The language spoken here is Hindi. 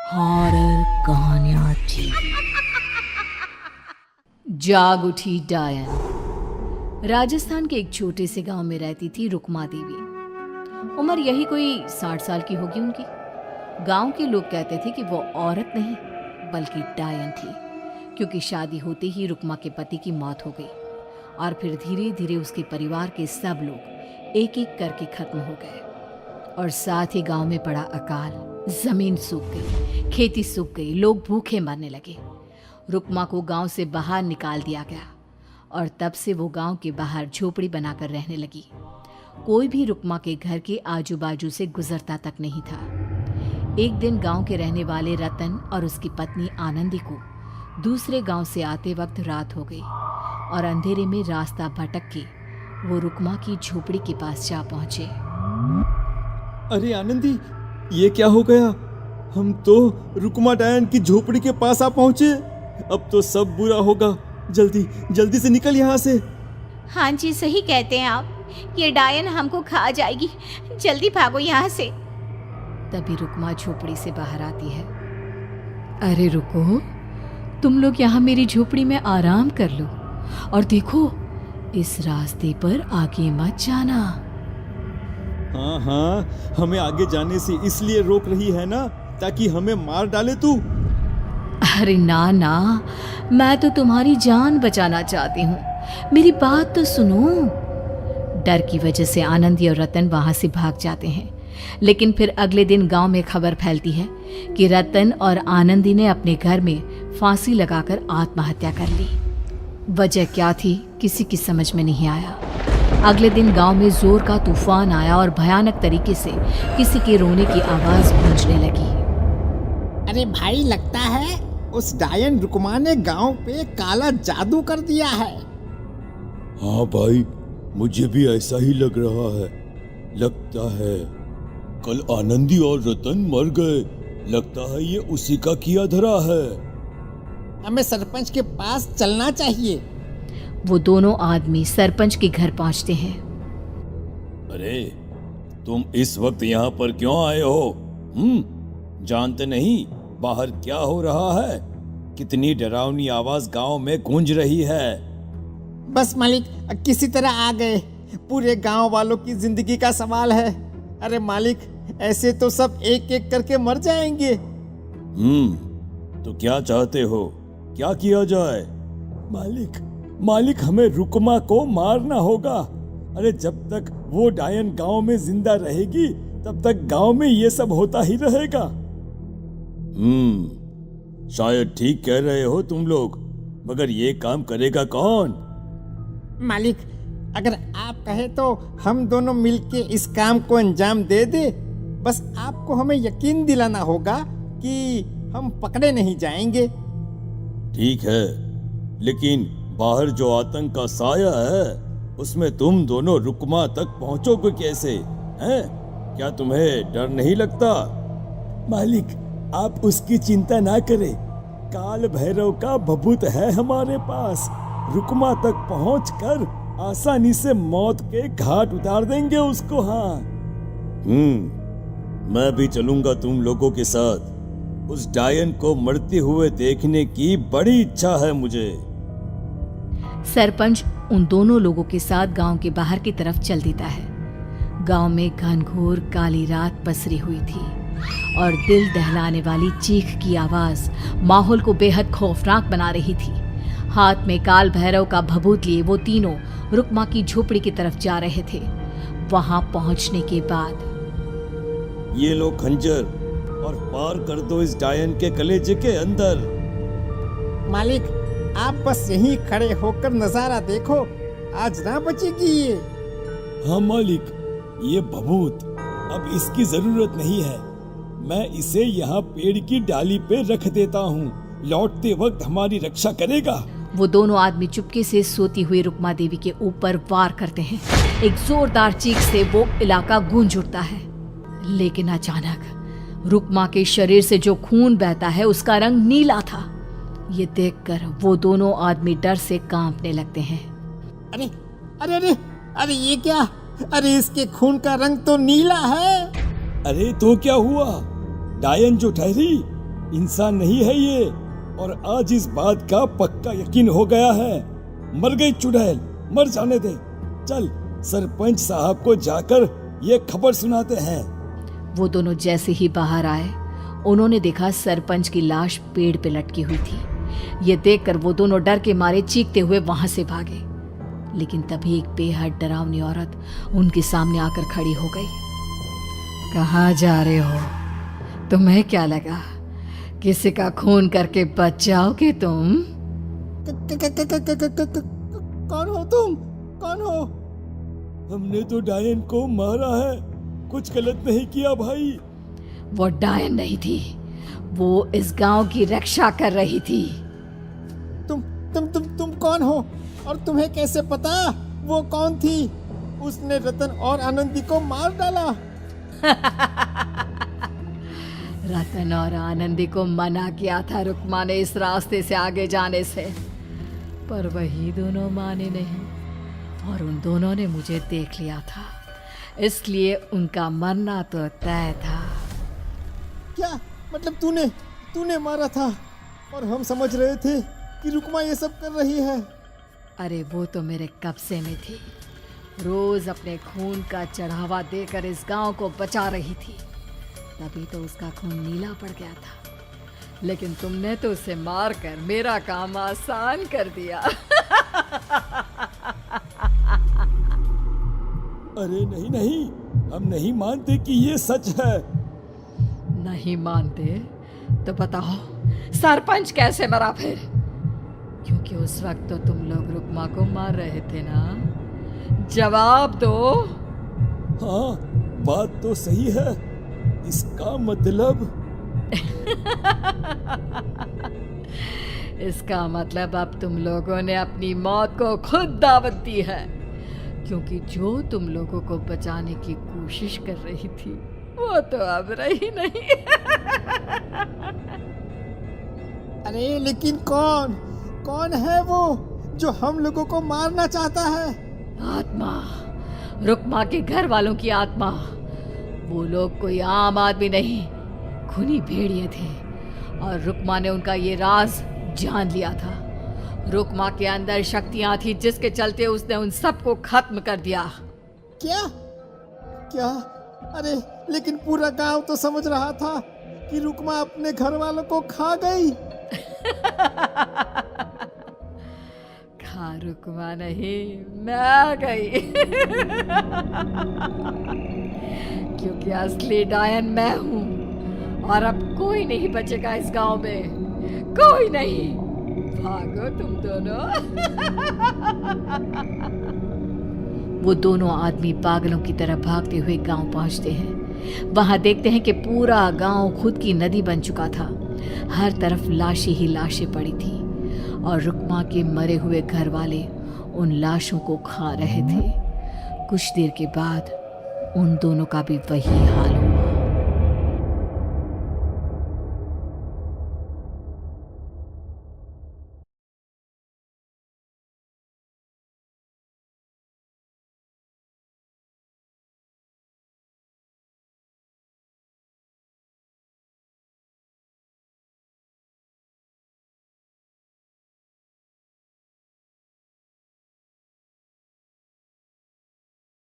हॉरर कहानियां थी। जाग उठी डायन। राजस्थान के एक छोटे से गांव में रहती थी रुक्मा देवी। उम्र यही कोई 60 साल की होगी उनकी। गांव के लोग कहते थे कि वो औरत नहीं बल्कि डायन थी, क्योंकि शादी होते ही रुक्मा के पति की मौत हो गई और फिर धीरे धीरे उसके परिवार के सब लोग एक एक करके खत्म हो गए और साथ ही गांव में पड़ा अकाल। जमीन सूख गई, खेती सूख गई, लोग भूखे मरने लगे। रुक्मा को गांव से बाहर निकाल दिया गया और तब से वो गांव के बाहर झोपड़ी बनाकर रहने लगी। कोई भी रुक्मा के घर के आजू बाजू से गुजरता तक नहीं था। एक दिन गांव के रहने वाले रतन और उसकी पत्नी आनंदी को दूसरे गांव से आते वक्त रात हो गई और अंधेरे में रास्ता भटक के वो रुक्मा की झोपड़ी के पास जा पहुंचे। अरे आनंदी, ये क्या हो गया? हम तो रुक्मा डायन की झोपड़ी के पास आ पहुंचे। अब तो सब बुरा होगा। जल्दी जल्दी से निकल यहाँ से। हाँ जी, सही कहते हैं आप। ये डायन हमको खा जाएगी। जल्दी भागो यहाँ से। तभी रुक्मा झोपड़ी से बाहर आती है। अरे रुको, तुम लोग यहाँ मेरी झोपड़ी में आराम कर लो और देखो, इस रास्ते पर आगे मत जाना। हाँ, हमें आगे जाने से इसलिए रोक रही है ना, ताकि हमें मार डाले तू। अरे ना ना, मैं तो तुम्हारी जान बचाना चाहती हूँ, मेरी बात तो सुनो। डर की वजह से आनंदी और रतन वहां से भाग जाते हैं, लेकिन फिर अगले दिन गांव में खबर फैलती है कि रतन और आनंदी ने अपने घर में फांसी लगाकर आत्महत्या कर ली। वजह क्या थी किसी की समझ में नहीं आया। अगले दिन गांव में जोर का तूफान आया और भयानक तरीके से किसी के रोने की आवाज गूंजने लगी। अरे भाई, लगता है उस डायन रुक्मा ने गांव पे काला जादू कर दिया है। हाँ भाई, मुझे भी ऐसा ही लग रहा है। लगता है कल आनंदी और रतन मर गए। लगता है ये उसी का किया धरा है। हमें सरपंच के पास चलना चाहिए। वो दोनों आदमी सरपंच के घर पहुंचते हैं। अरे, तुम इस वक्त यहाँ पर क्यों आए हो? जानते नहीं बाहर क्या हो रहा है? कितनी डरावनी आवाज गांव में गूंज रही है। बस मालिक, किसी तरह आ गए। पूरे गांव वालों की जिंदगी का सवाल है। अरे मालिक, ऐसे तो सब एक एक करके मर जाएंगे। तो क्या चाहते हो? क्या किया जाए? मालिक, हमें रुक्मा को मारना होगा। अरे जब तक वो डायन गांव में जिंदा रहेगी तब तक गांव में ये सब होता ही रहेगा। शायद ठीक कह रहे हो तुम लोग, मगर ये काम करेगा कौन? मालिक, अगर आप कहे तो हम दोनों मिलके इस काम को अंजाम दे दे। बस आपको हमें यकीन दिलाना होगा कि हम पकड़े नहीं जाएंगे। ठीक है, लेकिन बाहर जो आतंक का साया है उसमें तुम दोनों रुक्मा तक पहुंचोगे कैसे? हैं? क्या तुम्हें डर नहीं लगता? मालिक, आप उसकी चिंता ना करें। काल भैरव का भभूत है हमारे पास। रुक्मा तक पहुंचकर आसानी से मौत के घाट उतार देंगे उसको। हाँ, मैं भी चलूंगा तुम लोगों के साथ। उस डायन को मरते हुए देखने की बड़ी इच्छा है मुझे। सरपंच उन दोनों लोगों के साथ गांव के बाहर की तरफ चल देता है। गांव में घनघोर काली रात पसरी हुई थी और दिल दहलाने वाली चीख की आवाज माहौल को बेहद खौफनाक बना रही थी। हाथ में काल भैरव का भभूत लिए वो तीनों रुक्मा की झोपड़ी की तरफ जा रहे थे। वहां पहुंचने के बाद, ये लो खंजर और पार कर दो इस डायन के कलेजे के अंदर। मालिक, आप बस यहीं खड़े होकर नजारा देखो, आज ना बचेगी ये। हाँ मालिक, ये भभूत अब इसकी जरूरत नहीं है। मैं इसे यहाँ पेड़ की डाली पे रख देता हूँ। लौटते वक्त हमारी रक्षा करेगा। वो दोनों आदमी चुपके से सोती हुई रुक्मा देवी के ऊपर वार करते हैं। एक जोरदार चीख से वो इलाका गूंज उठता है, लेकिन अचानक रुक्मा के शरीर से जो खून बहता है उसका रंग नीला था। ये देखकर वो दोनों आदमी डर से कांपने लगते हैं। अरे अरे अरे अरे, ये क्या? अरे इसके खून का रंग तो नीला है। अरे तो क्या हुआ? डायन जो ठहरी, इंसान नहीं है ये, और आज इस बात का पक्का यकीन हो गया है। मर गई चुड़ैल, मर जाने दे। चल सरपंच साहब को जाकर ये खबर सुनाते हैं। वो दोनों जैसे ही बाहर आए, उन्होंने देखा सरपंच की लाश पेड़ पे लटकी हुई थी। ये देखकर वो दोनों डर के मारे चीखते हुए वहां से भागे, लेकिन तभी एक बेहद डरावनी औरत उनके सामने आकर खड़ी हो गई। कहाँ जा रहे हो? तुम्हें क्या लगा किसी का खून करके बच जाओगे तुम? कौन हो तुम? कौन हो? हमने तो डायन को मारा है, कुछ गलत नहीं किया भाई। वो डायन नहीं थी, वो इस गांव की रक्षा कर रही थी। तुम कौन हो? और तुम्हें कैसे पता वो कौन थी? उसने रतन और आनंदी को मार डाला। रतन और आनंदी को मना किया था रुक्मा ने इस रास्ते से आगे जाने से, पर वही दोनों माने नहीं, और उन दोनों ने मुझे देख लिया था, इसलिए उनका मरना तो तय था। क्या मतलब तूने मारा था? और हम समझ रहे थे कि रुक्मा ये सब कर रही है। अरे वो तो मेरे कब्जे में थी, रोज अपने खून का चढ़ावा देकर इस गांव को बचा रही थी, तभी तो उसका खून नीला पड़ गया था। लेकिन तुमने तो उसे मारकर मेरा काम आसान कर दिया। अरे नहीं नहीं, हम नहीं मानते कि ये सच है। नहीं मानते तो बताओ सरपंच कैसे मरा फिर? क्योंकि उस वक्त तो तुम लोग रुक्मा को मार रहे थे ना, जवाब दो। हाँ, बात तो सही है। इसका मतलब इसका मतलब अब तुम लोगों ने अपनी मौत को खुद दावत दी है, क्योंकि जो तुम लोगों को बचाने की कोशिश कर रही थी वो तो अब रही नहीं। अरे लेकिन कौन है वो जो हम लोगों को मारना चाहता है? आत्मा, रुक्मा के घर वालों की आत्मा। वो लोग कोई आम आदमी नहीं, खूनी भेड़िए थे, और रुक्मा ने उनका ये राज जान लिया था। रुक्मा के अंदर शक्तियां थी जिसके चलते उसने उन सबको खत्म कर दिया। क्या? अरे लेकिन पूरा गांव तो समझ रहा था कि रुक्मा अपने घर वालों को खा गई। खा रुक्मा नहीं, मैं आ गई। क्योंकि असली डायन मैं हूं, और अब कोई नहीं बचेगा इस गांव में, कोई नहीं। भागो तुम दोनों। वो दोनों आदमी पागलों की तरह भागते हुए गांव पहुंचते हैं। वहां देखते हैं कि पूरा गांव खुद की नदी बन चुका था। हर तरफ लाशें ही लाशें पड़ी थी, और रुक्मा के मरे हुए घर वाले उन लाशों को खा रहे थे। कुछ देर के बाद उन दोनों का भी वही हाल हुआ।